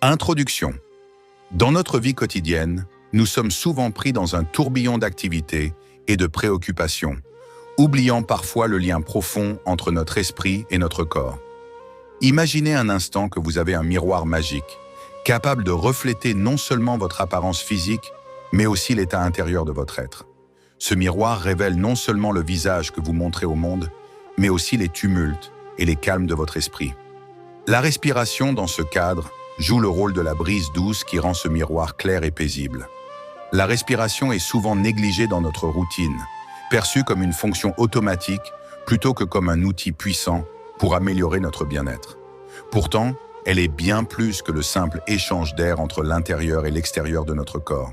Introduction. Dans notre vie quotidienne, nous sommes souvent pris dans un tourbillon d'activités et de préoccupations, oubliant parfois le lien profond entre notre esprit et notre corps. Imaginez un instant que vous avez un miroir magique, capable de refléter non seulement votre apparence physique, mais aussi l'état intérieur de votre être. Ce miroir révèle non seulement le visage que vous montrez au monde, mais aussi les tumultes et les calmes de votre esprit. La respiration, dans ce cadre, joue le rôle de la brise douce qui rend ce miroir clair et paisible. La respiration est souvent négligée dans notre routine, perçue comme une fonction automatique plutôt que comme un outil puissant pour améliorer notre bien-être. Pourtant, elle est bien plus que le simple échange d'air entre l'intérieur et l'extérieur de notre corps.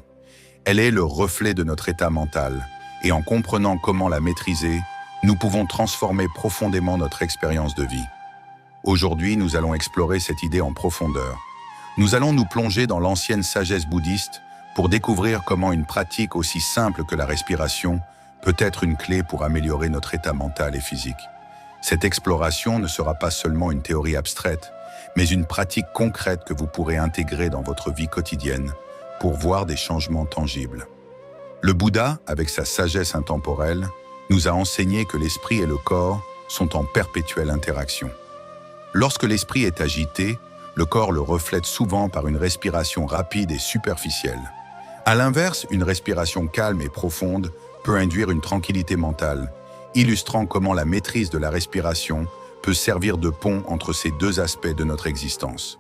Elle est le reflet de notre état mental, et en comprenant comment la maîtriser, nous pouvons transformer profondément notre expérience de vie. Aujourd'hui, nous allons explorer cette idée en profondeur. Nous allons nous plonger dans l'ancienne sagesse bouddhiste pour découvrir comment une pratique aussi simple que la respiration peut être une clé pour améliorer notre état mental et physique. Cette exploration ne sera pas seulement une théorie abstraite, mais une pratique concrète que vous pourrez intégrer dans votre vie quotidienne pour voir des changements tangibles. Le Bouddha, avec sa sagesse intemporelle, nous a enseigné que l'esprit et le corps sont en perpétuelle interaction. Lorsque l'esprit est agité, le corps le reflète souvent par une respiration rapide et superficielle. À l'inverse, une respiration calme et profonde peut induire une tranquillité mentale, illustrant comment la maîtrise de la respiration peut servir de pont entre ces deux aspects de notre existence.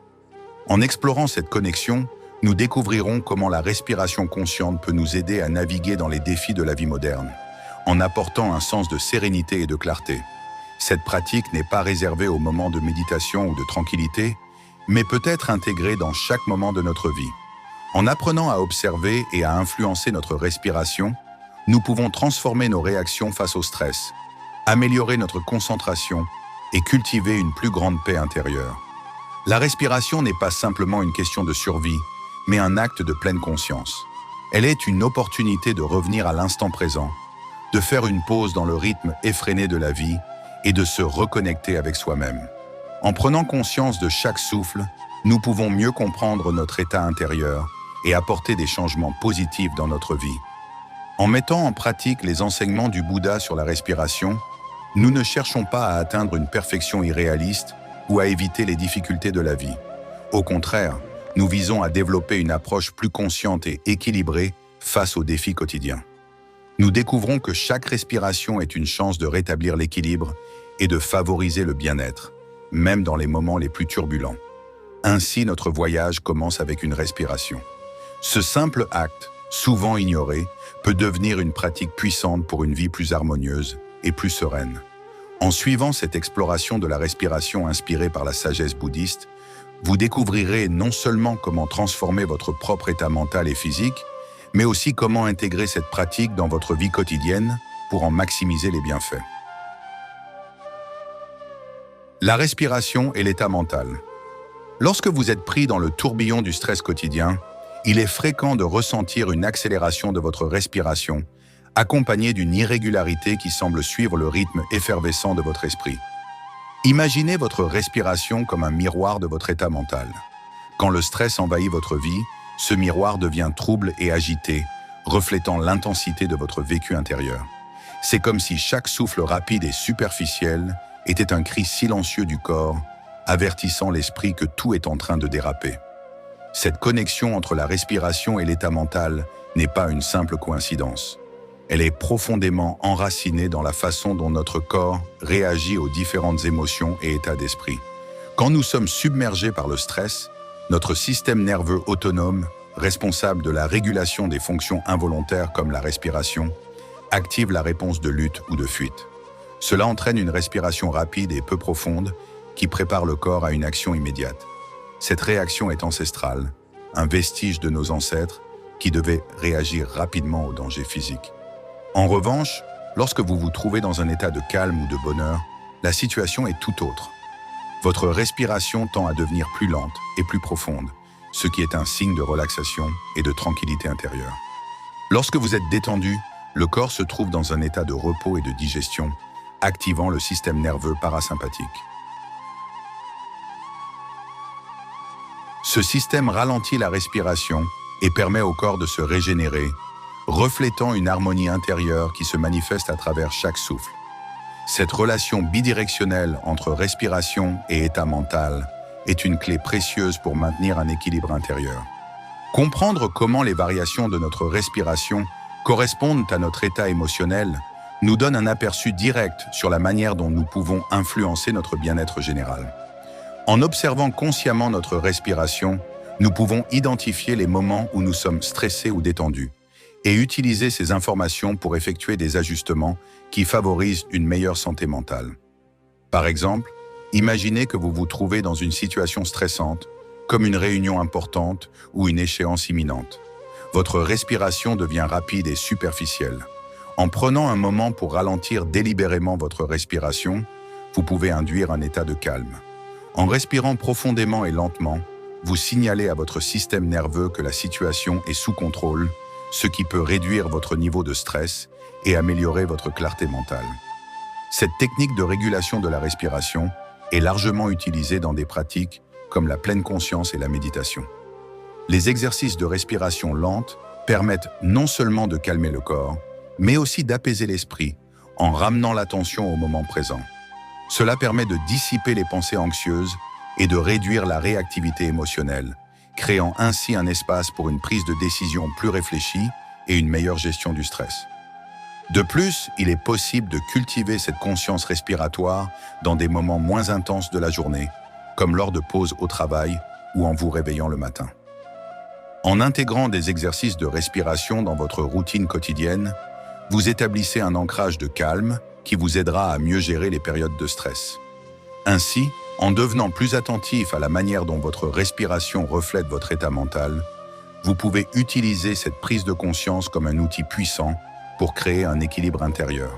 En explorant cette connexion, nous découvrirons comment la respiration consciente peut nous aider à naviguer dans les défis de la vie moderne, en apportant un sens de sérénité et de clarté. Cette pratique n'est pas réservée aux moments de méditation ou de tranquillité, mais peut être intégrée dans chaque moment de notre vie. En apprenant à observer et à influencer notre respiration, nous pouvons transformer nos réactions face au stress, améliorer notre concentration et cultiver une plus grande paix intérieure. La respiration n'est pas simplement une question de survie, mais un acte de pleine conscience. Elle est une opportunité de revenir à l'instant présent, de faire une pause dans le rythme effréné de la vie et de se reconnecter avec soi-même. En prenant conscience de chaque souffle, nous pouvons mieux comprendre notre état intérieur et apporter des changements positifs dans notre vie. En mettant en pratique les enseignements du Bouddha sur la respiration, nous ne cherchons pas à atteindre une perfection irréaliste ou à éviter les difficultés de la vie. Au contraire, nous visons à développer une approche plus consciente et équilibrée face aux défis quotidiens. Nous découvrons que chaque respiration est une chance de rétablir l'équilibre et de favoriser le bien-être, même dans les moments les plus turbulents. Ainsi, notre voyage commence avec une respiration. Ce simple acte, souvent ignoré, peut devenir une pratique puissante pour une vie plus harmonieuse et plus sereine. En suivant cette exploration de la respiration inspirée par la sagesse bouddhiste, vous découvrirez non seulement comment transformer votre propre état mental et physique, mais aussi comment intégrer cette pratique dans votre vie quotidienne pour en maximiser les bienfaits. La respiration et l'état mental. Lorsque vous êtes pris dans le tourbillon du stress quotidien, il est fréquent de ressentir une accélération de votre respiration, accompagnée d'une irrégularité qui semble suivre le rythme effervescent de votre esprit. Imaginez votre respiration comme un miroir de votre état mental. Quand le stress envahit votre vie, ce miroir devient trouble et agité, reflétant l'intensité de votre vécu intérieur. C'est comme si chaque souffle rapide et superficiel était un cri silencieux du corps, avertissant l'esprit que tout est en train de déraper. Cette connexion entre la respiration et l'état mental n'est pas une simple coïncidence. Elle est profondément enracinée dans la façon dont notre corps réagit aux différentes émotions et états d'esprit. Quand nous sommes submergés par le stress, notre système nerveux autonome, responsable de la régulation des fonctions involontaires comme la respiration, active la réponse de lutte ou de fuite. Cela entraîne une respiration rapide et peu profonde qui prépare le corps à une action immédiate. Cette réaction est ancestrale, un vestige de nos ancêtres qui devaient réagir rapidement aux dangers physiques. En revanche, lorsque vous vous trouvez dans un état de calme ou de bonheur, la situation est tout autre. Votre respiration tend à devenir plus lente et plus profonde, ce qui est un signe de relaxation et de tranquillité intérieure. Lorsque vous êtes détendu, le corps se trouve dans un état de repos et de digestion, activant le système nerveux parasympathique. Ce système ralentit la respiration et permet au corps de se régénérer, reflétant une harmonie intérieure qui se manifeste à travers chaque souffle. Cette relation bidirectionnelle entre respiration et état mental est une clé précieuse pour maintenir un équilibre intérieur. Comprendre comment les variations de notre respiration correspondent à notre état émotionnel nous donne un aperçu direct sur la manière dont nous pouvons influencer notre bien-être général. En observant consciemment notre respiration, nous pouvons identifier les moments où nous sommes stressés ou détendus et utiliser ces informations pour effectuer des ajustements qui favorisent une meilleure santé mentale. Par exemple, imaginez que vous vous trouvez dans une situation stressante, comme une réunion importante ou une échéance imminente. Votre respiration devient rapide et superficielle. En prenant un moment pour ralentir délibérément votre respiration, vous pouvez induire un état de calme. En respirant profondément et lentement, vous signalez à votre système nerveux que la situation est sous contrôle, ce qui peut réduire votre niveau de stress et améliorer votre clarté mentale. Cette technique de régulation de la respiration est largement utilisée dans des pratiques comme la pleine conscience et la méditation. Les exercices de respiration lente permettent non seulement de calmer le corps, mais aussi d'apaiser l'esprit en ramenant l'attention au moment présent. Cela permet de dissiper les pensées anxieuses et de réduire la réactivité émotionnelle, créant ainsi un espace pour une prise de décision plus réfléchie et une meilleure gestion du stress. De plus, il est possible de cultiver cette conscience respiratoire dans des moments moins intenses de la journée, comme lors de pauses au travail ou en vous réveillant le matin. En intégrant des exercices de respiration dans votre routine quotidienne, vous établissez un ancrage de calme qui vous aidera à mieux gérer les périodes de stress. Ainsi, en devenant plus attentif à la manière dont votre respiration reflète votre état mental, vous pouvez utiliser cette prise de conscience comme un outil puissant pour créer un équilibre intérieur.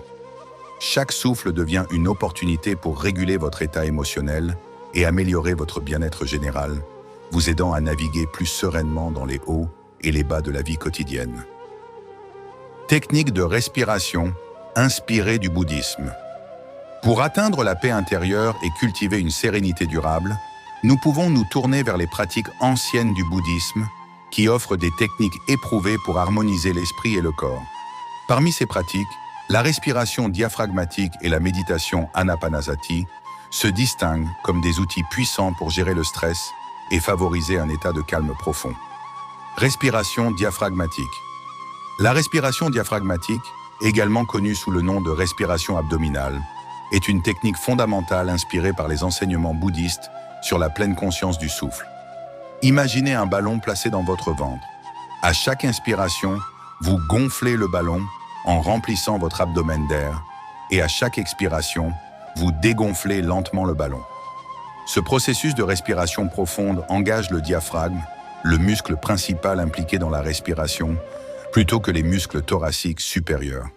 Chaque souffle devient une opportunité pour réguler votre état émotionnel et améliorer votre bien-être général, vous aidant à naviguer plus sereinement dans les hauts et les bas de la vie quotidienne. Technique de respiration inspirée du bouddhisme. Pour atteindre la paix intérieure et cultiver une sérénité durable, nous pouvons nous tourner vers les pratiques anciennes du bouddhisme qui offrent des techniques éprouvées pour harmoniser l'esprit et le corps. Parmi ces pratiques, la respiration diaphragmatique et la méditation anapanasati se distinguent comme des outils puissants pour gérer le stress et favoriser un état de calme profond. Respiration diaphragmatique. La respiration diaphragmatique, également connue sous le nom de respiration abdominale, est une technique fondamentale inspirée par les enseignements bouddhistes sur la pleine conscience du souffle. Imaginez un ballon placé dans votre ventre. À chaque inspiration, vous gonflez le ballon en remplissant votre abdomen d'air et à chaque expiration, vous dégonflez lentement le ballon. Ce processus de respiration profonde engage le diaphragme, le muscle principal impliqué dans la respiration, plutôt que les muscles thoraciques supérieurs.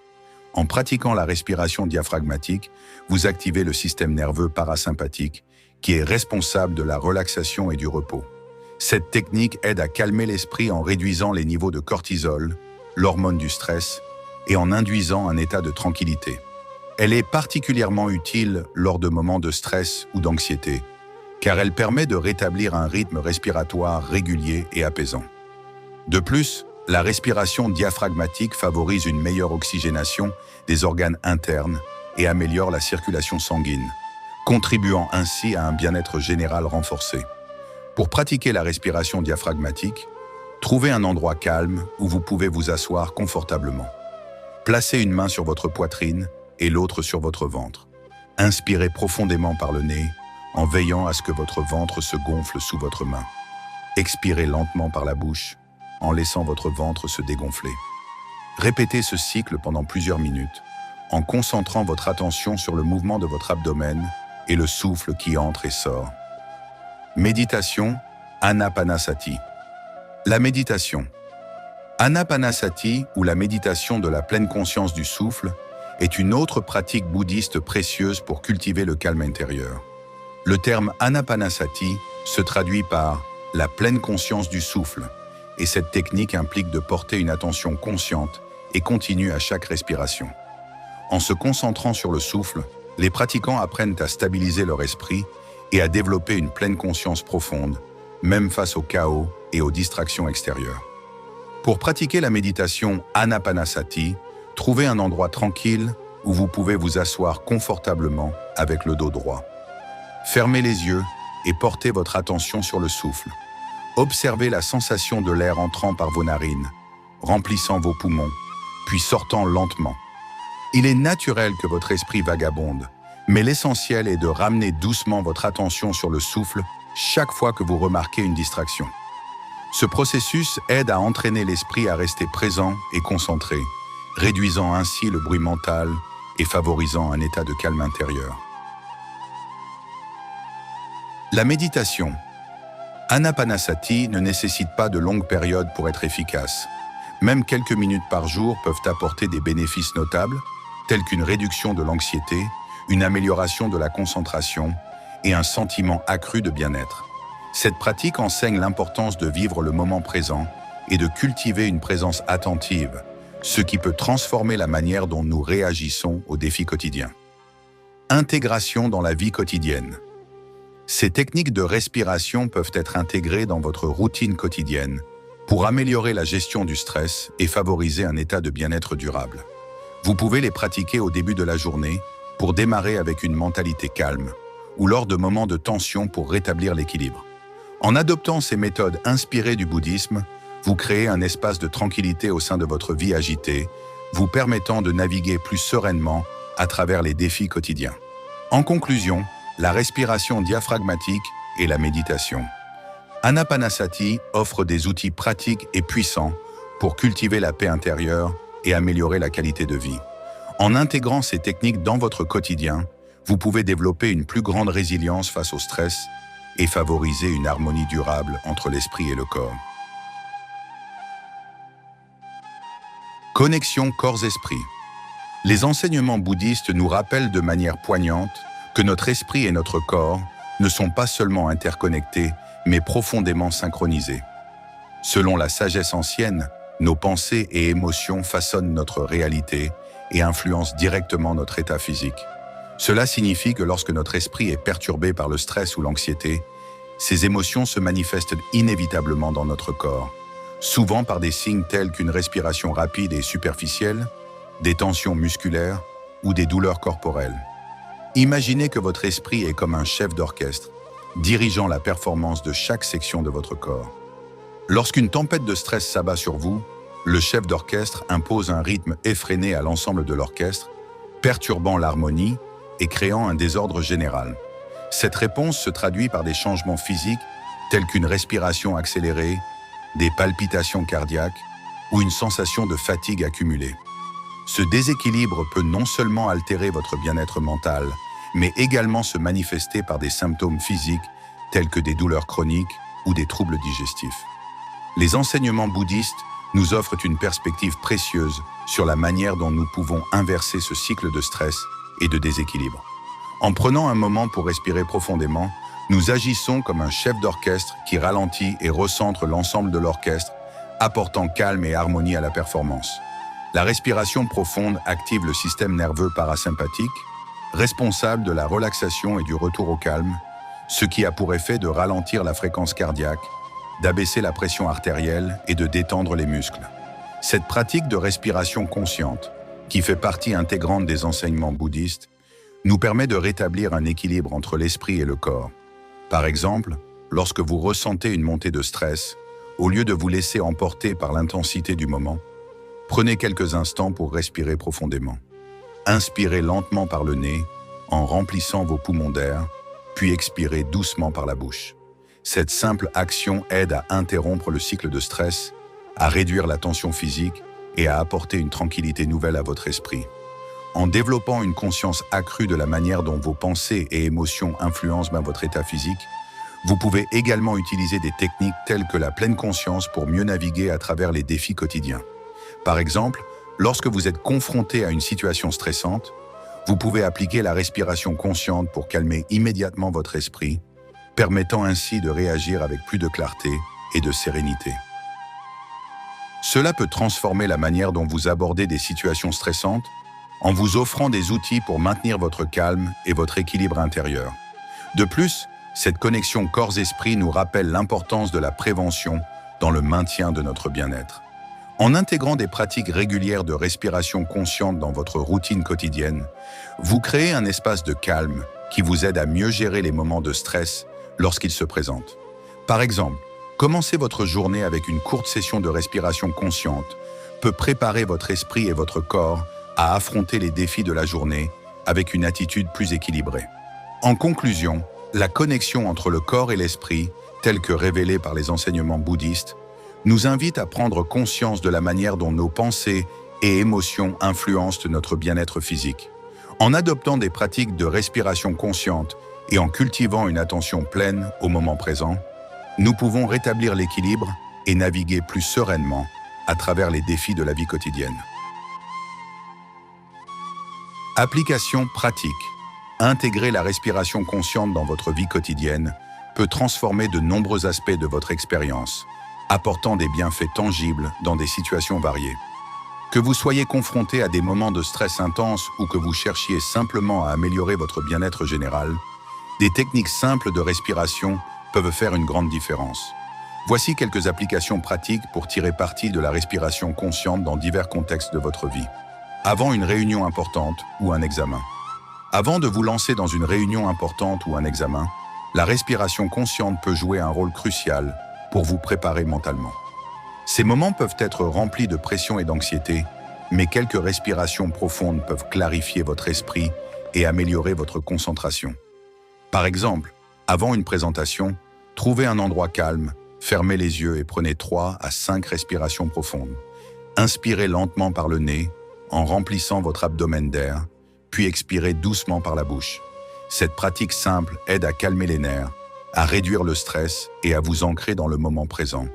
En pratiquant la respiration diaphragmatique, vous activez le système nerveux parasympathique, qui est responsable de la relaxation et du repos. Cette technique aide à calmer l'esprit en réduisant les niveaux de cortisol, l'hormone du stress, et en induisant un état de tranquillité. Elle est particulièrement utile lors de moments de stress ou d'anxiété, car elle permet de rétablir un rythme respiratoire régulier et apaisant. De plus, la respiration diaphragmatique favorise une meilleure oxygénation des organes internes et améliore la circulation sanguine, contribuant ainsi à un bien-être général renforcé. Pour pratiquer la respiration diaphragmatique, trouvez un endroit calme où vous pouvez vous asseoir confortablement. Placez une main sur votre poitrine et l'autre sur votre ventre. Inspirez profondément par le nez en veillant à ce que votre ventre se gonfle sous votre main. Expirez lentement par la bouche en laissant votre ventre se dégonfler. Répétez ce cycle pendant plusieurs minutes, en concentrant votre attention sur le mouvement de votre abdomen et le souffle qui entre et sort. Méditation Anapanasati. La méditation. Anapanasati, ou la méditation de la pleine conscience du souffle, est une autre pratique bouddhiste précieuse pour cultiver le calme intérieur. Le terme Anapanasati se traduit par « la pleine conscience du souffle », et cette technique implique de porter une attention consciente et continue à chaque respiration. En se concentrant sur le souffle, les pratiquants apprennent à stabiliser leur esprit et à développer une pleine conscience profonde, même face au chaos et aux distractions extérieures. Pour pratiquer la méditation Anapanasati, trouvez un endroit tranquille où vous pouvez vous asseoir confortablement avec le dos droit. Fermez les yeux et portez votre attention sur le souffle. Observez la sensation de l'air entrant par vos narines, remplissant vos poumons, puis sortant lentement. Il est naturel que votre esprit vagabonde, mais l'essentiel est de ramener doucement votre attention sur le souffle chaque fois que vous remarquez une distraction. Ce processus aide à entraîner l'esprit à rester présent et concentré, réduisant ainsi le bruit mental et favorisant un état de calme intérieur. La méditation Anapanasati ne nécessite pas de longues périodes pour être efficace. Même quelques minutes par jour peuvent apporter des bénéfices notables, tels qu'une réduction de l'anxiété, une amélioration de la concentration et un sentiment accru de bien-être. Cette pratique enseigne l'importance de vivre le moment présent et de cultiver une présence attentive, ce qui peut transformer la manière dont nous réagissons aux défis quotidiens. Intégration dans la vie quotidienne. Ces techniques de respiration peuvent être intégrées dans votre routine quotidienne pour améliorer la gestion du stress et favoriser un état de bien-être durable. Vous pouvez les pratiquer au début de la journée pour démarrer avec une mentalité calme ou lors de moments de tension pour rétablir l'équilibre. En adoptant ces méthodes inspirées du bouddhisme, vous créez un espace de tranquillité au sein de votre vie agitée, vous permettant de naviguer plus sereinement à travers les défis quotidiens. En conclusion, la respiration diaphragmatique et la méditation. Anapanasati offre des outils pratiques et puissants pour cultiver la paix intérieure et améliorer la qualité de vie. En intégrant ces techniques dans votre quotidien, vous pouvez développer une plus grande résilience face au stress et favoriser une harmonie durable entre l'esprit et le corps. Connexion corps-esprit. Les enseignements bouddhistes nous rappellent de manière poignante que notre esprit et notre corps ne sont pas seulement interconnectés, mais profondément synchronisés. Selon la sagesse ancienne, nos pensées et émotions façonnent notre réalité et influencent directement notre état physique. Cela signifie que lorsque notre esprit est perturbé par le stress ou l'anxiété, ces émotions se manifestent inévitablement dans notre corps, souvent par des signes tels qu'une respiration rapide et superficielle, des tensions musculaires ou des douleurs corporelles. Imaginez que votre esprit est comme un chef d'orchestre, dirigeant la performance de chaque section de votre corps. Lorsqu'une tempête de stress s'abat sur vous, le chef d'orchestre impose un rythme effréné à l'ensemble de l'orchestre, perturbant l'harmonie et créant un désordre général. Cette réponse se traduit par des changements physiques tels qu'une respiration accélérée, des palpitations cardiaques ou une sensation de fatigue accumulée. Ce déséquilibre peut non seulement altérer votre bien-être mental, mais également se manifester par des symptômes physiques tels que des douleurs chroniques ou des troubles digestifs. Les enseignements bouddhistes nous offrent une perspective précieuse sur la manière dont nous pouvons inverser ce cycle de stress et de déséquilibre. En prenant un moment pour respirer profondément, nous agissons comme un chef d'orchestre qui ralentit et recentre l'ensemble de l'orchestre, apportant calme et harmonie à la performance. La respiration profonde active le système nerveux parasympathique, responsable de la relaxation et du retour au calme, ce qui a pour effet de ralentir la fréquence cardiaque, d'abaisser la pression artérielle et de détendre les muscles. Cette pratique de respiration consciente, qui fait partie intégrante des enseignements bouddhistes, nous permet de rétablir un équilibre entre l'esprit et le corps. Par exemple, lorsque vous ressentez une montée de stress, au lieu de vous laisser emporter par l'intensité du moment, prenez quelques instants pour respirer profondément. Inspirez lentement par le nez, en remplissant vos poumons d'air, puis expirez doucement par la bouche. Cette simple action aide à interrompre le cycle de stress, à réduire la tension physique et à apporter une tranquillité nouvelle à votre esprit. En développant une conscience accrue de la manière dont vos pensées et émotions influencent votre état physique, vous pouvez également utiliser des techniques telles que la pleine conscience pour mieux naviguer à travers les défis quotidiens. Par exemple, lorsque vous êtes confronté à une situation stressante, vous pouvez appliquer la respiration consciente pour calmer immédiatement votre esprit, permettant ainsi de réagir avec plus de clarté et de sérénité. Cela peut transformer la manière dont vous abordez des situations stressantes en vous offrant des outils pour maintenir votre calme et votre équilibre intérieur. De plus, Cette connexion corps-esprit nous rappelle l'importance de la prévention dans le maintien de notre bien-être. En intégrant des pratiques régulières de respiration consciente dans votre routine quotidienne, vous créez un espace de calme qui vous aide à mieux gérer les moments de stress lorsqu'ils se présentent. Par exemple, commencer votre journée avec une courte session de respiration consciente peut préparer votre esprit et votre corps à affronter les défis de la journée avec une attitude plus équilibrée. En conclusion, la connexion entre le corps et l'esprit, telle que révélée par les enseignements bouddhistes, nous invite à prendre conscience de la manière dont nos pensées et émotions influencent notre bien-être physique. En adoptant des pratiques de respiration consciente et en cultivant une attention pleine au moment présent, nous pouvons rétablir l'équilibre et naviguer plus sereinement à travers les défis de la vie quotidienne. Application pratique. Intégrer la respiration consciente dans votre vie quotidienne peut transformer de nombreux aspects de votre expérience, apportant des bienfaits tangibles dans des situations variées. Que vous soyez confronté à des moments de stress intense ou que vous cherchiez simplement à améliorer votre bien-être général, des techniques simples de respiration peuvent faire une grande différence. Voici quelques applications pratiques pour tirer parti de la respiration consciente dans divers contextes de votre vie. Avant une réunion importante ou un examen. Avant de vous lancer dans une réunion importante ou un examen, la respiration consciente peut jouer un rôle crucial pour vous préparer mentalement. Ces moments peuvent être remplis de pression et d'anxiété, mais quelques respirations profondes peuvent clarifier votre esprit et améliorer votre concentration. Par exemple, avant une présentation, trouvez un endroit calme, fermez les yeux et prenez 3 à 5 respirations profondes. Inspirez lentement par le nez, en remplissant votre abdomen d'air, puis expirez doucement par la bouche. Cette pratique simple aide à calmer les nerfs, à réduire le stress et à vous ancrer dans le moment présent,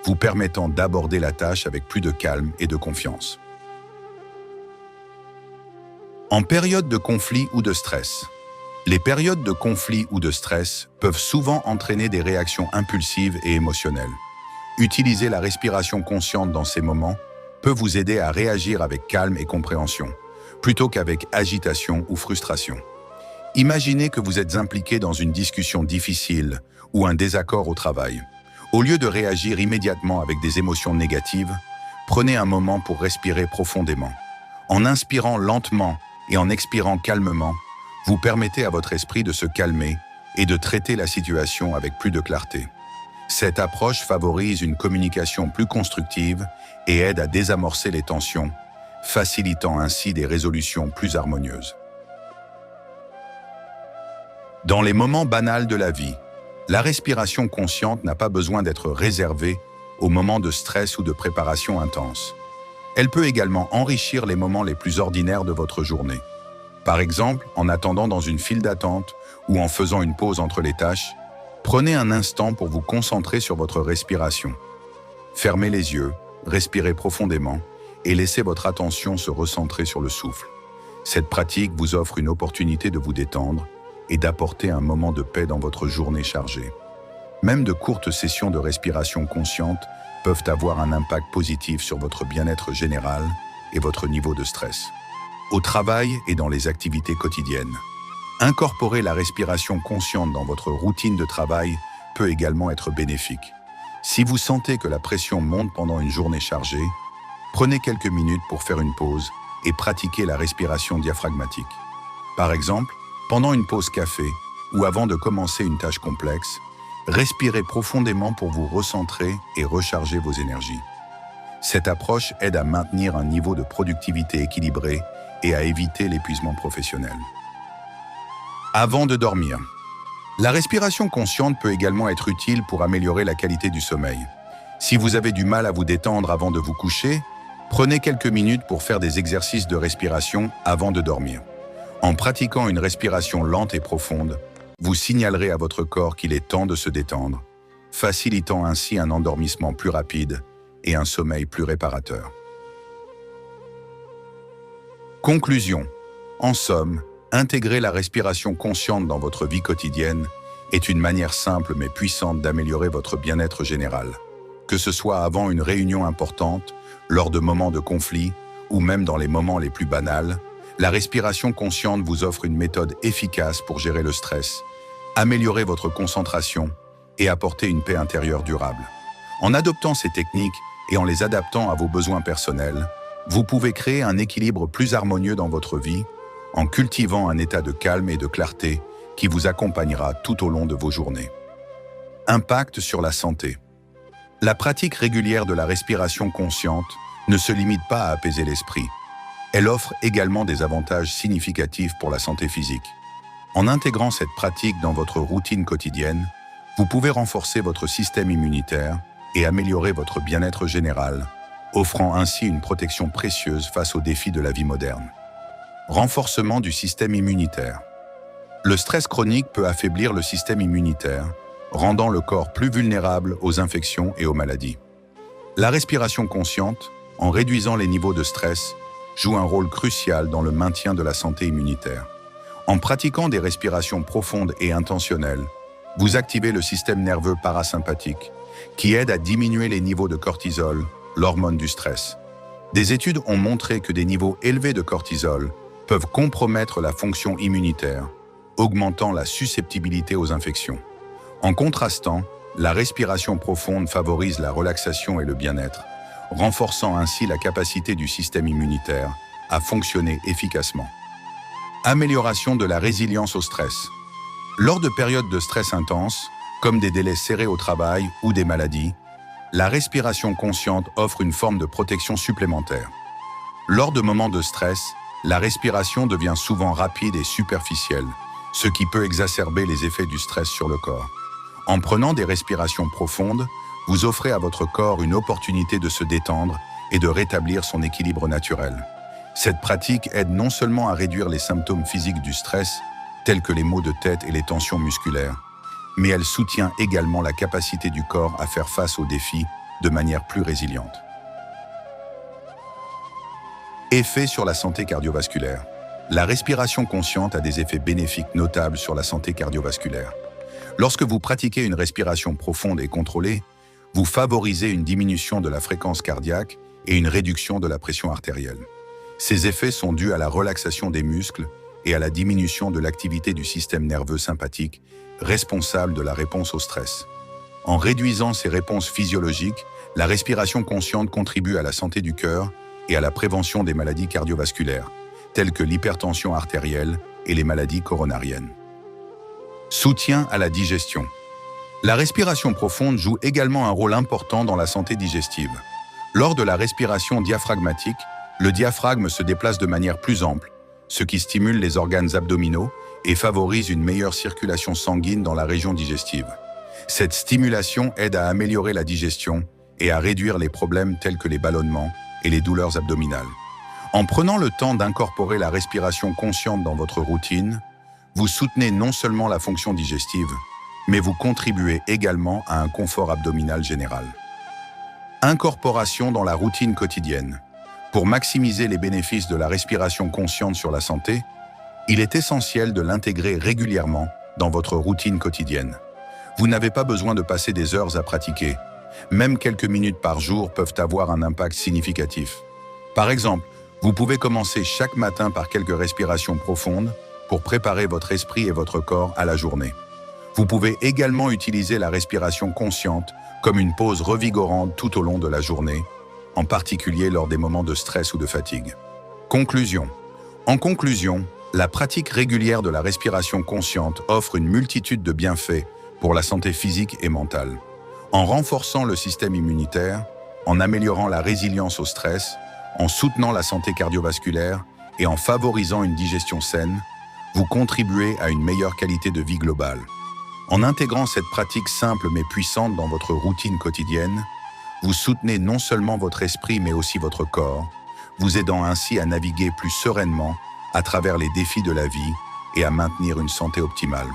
vous permettant d'aborder la tâche avec plus de calme et de confiance. En période de conflit ou de stress. Les périodes de conflit ou de stress peuvent souvent entraîner des réactions impulsives et émotionnelles. Utiliser la respiration consciente dans ces moments peut vous aider à réagir avec calme et compréhension, plutôt qu'avec agitation ou frustration. Imaginez que vous êtes impliqué dans une discussion difficile ou un désaccord au travail. Au lieu de réagir immédiatement avec des émotions négatives, prenez un moment pour respirer profondément. En inspirant lentement et en expirant calmement, vous permettez à votre esprit de se calmer et de traiter la situation avec plus de clarté. Cette approche favorise une communication plus constructive et aide à désamorcer les tensions, facilitant ainsi des résolutions plus harmonieuses. Dans les moments banals de la vie, la respiration consciente n'a pas besoin d'être réservée aux moments de stress ou de préparation intense. Elle peut également enrichir les moments les plus ordinaires de votre journée. Par exemple, en attendant dans une file d'attente ou en faisant une pause entre les tâches, prenez un instant pour vous concentrer sur votre respiration. Fermez les yeux, respirez profondément et laissez votre attention se recentrer sur le souffle. Cette pratique vous offre une opportunité de vous détendre et d'apporter un moment de paix dans votre journée chargée. Même de courtes sessions de respiration consciente peuvent avoir un impact positif sur votre bien-être général et votre niveau de stress. Au travail et dans les activités quotidiennes, incorporer la respiration consciente dans votre routine de travail peut également être bénéfique. Si vous sentez que la pression monte pendant une journée chargée, prenez quelques minutes pour faire une pause et pratiquer la respiration diaphragmatique. Par exemple, pendant une pause café ou avant de commencer une tâche complexe, respirez profondément pour vous recentrer et recharger vos énergies. Cette approche aide à maintenir un niveau de productivité équilibré et à éviter l'épuisement professionnel. Avant de dormir. La respiration consciente peut également être utile pour améliorer la qualité du sommeil. Si vous avez du mal à vous détendre avant de vous coucher, prenez quelques minutes pour faire des exercices de respiration avant de dormir. En pratiquant une respiration lente et profonde, vous signalerez à votre corps qu'il est temps de se détendre, facilitant ainsi un endormissement plus rapide et un sommeil plus réparateur. Conclusion. En somme, intégrer la respiration consciente dans votre vie quotidienne est une manière simple mais puissante d'améliorer votre bien-être général. Que ce soit avant une réunion importante, lors de moments de conflit ou même dans les moments les plus banals, la respiration consciente vous offre une méthode efficace pour gérer le stress, améliorer votre concentration et apporter une paix intérieure durable. En adoptant ces techniques et en les adaptant à vos besoins personnels, vous pouvez créer un équilibre plus harmonieux dans votre vie en cultivant un état de calme et de clarté qui vous accompagnera tout au long de vos journées. Impact sur la santé. La pratique régulière de la respiration consciente ne se limite pas à apaiser l'esprit. Elle offre également des avantages significatifs pour la santé physique. En intégrant cette pratique dans votre routine quotidienne, vous pouvez renforcer votre système immunitaire et améliorer votre bien-être général, offrant ainsi une protection précieuse face aux défis de la vie moderne. Renforcement du système immunitaire. Le stress chronique peut affaiblir le système immunitaire, rendant le corps plus vulnérable aux infections et aux maladies. La respiration consciente, en réduisant les niveaux de stress, joue un rôle crucial dans le maintien de la santé immunitaire. En pratiquant des respirations profondes et intentionnelles, vous activez le système nerveux parasympathique, qui aide à diminuer les niveaux de cortisol, l'hormone du stress. Des études ont montré que des niveaux élevés de cortisol peuvent compromettre la fonction immunitaire, augmentant la susceptibilité aux infections. En contrastant, la respiration profonde favorise la relaxation et le bien-être, renforçant ainsi la capacité du système immunitaire à fonctionner efficacement. Amélioration de la résilience au stress. Lors de périodes de stress intense, comme des délais serrés au travail ou des maladies, la respiration consciente offre une forme de protection supplémentaire. Lors de moments de stress, la respiration devient souvent rapide et superficielle, ce qui peut exacerber les effets du stress sur le corps. En prenant des respirations profondes, vous offrez à votre corps une opportunité de se détendre et de rétablir son équilibre naturel. Cette pratique aide non seulement à réduire les symptômes physiques du stress, tels que les maux de tête et les tensions musculaires, mais elle soutient également la capacité du corps à faire face aux défis de manière plus résiliente. Effets sur la santé cardiovasculaire. La respiration consciente a des effets bénéfiques notables sur la santé cardiovasculaire. Lorsque vous pratiquez une respiration profonde et contrôlée, vous favorisez une diminution de la fréquence cardiaque et une réduction de la pression artérielle. Ces effets sont dus à la relaxation des muscles et à la diminution de l'activité du système nerveux sympathique, responsable de la réponse au stress. En réduisant ces réponses physiologiques, la respiration consciente contribue à la santé du cœur et à la prévention des maladies cardiovasculaires, telles que l'hypertension artérielle et les maladies coronariennes. Soutien à la digestion. La respiration profonde joue également un rôle important dans la santé digestive. Lors de la respiration diaphragmatique, le diaphragme se déplace de manière plus ample, ce qui stimule les organes abdominaux et favorise une meilleure circulation sanguine dans la région digestive. Cette stimulation aide à améliorer la digestion et à réduire les problèmes tels que les ballonnements et les douleurs abdominales. En prenant le temps d'incorporer la respiration consciente dans votre routine, vous soutenez non seulement la fonction digestive, mais vous contribuez également à un confort abdominal général. Incorporation dans la routine quotidienne. Pour maximiser les bénéfices de la respiration consciente sur la santé, il est essentiel de l'intégrer régulièrement dans votre routine quotidienne. Vous n'avez pas besoin de passer des heures à pratiquer. Même quelques minutes par jour peuvent avoir un impact significatif. Par exemple, vous pouvez commencer chaque matin par quelques respirations profondes pour préparer votre esprit et votre corps à la journée. Vous pouvez également utiliser la respiration consciente comme une pause revigorante tout au long de la journée, en particulier lors des moments de stress ou de fatigue. Conclusion. En conclusion, la pratique régulière de la respiration consciente offre une multitude de bienfaits pour la santé physique et mentale. En renforçant le système immunitaire, en améliorant la résilience au stress, en soutenant la santé cardiovasculaire et en favorisant une digestion saine, vous contribuez à une meilleure qualité de vie globale. En intégrant cette pratique simple mais puissante dans votre routine quotidienne, vous soutenez non seulement votre esprit mais aussi votre corps, vous aidant ainsi à naviguer plus sereinement à travers les défis de la vie et à maintenir une santé optimale.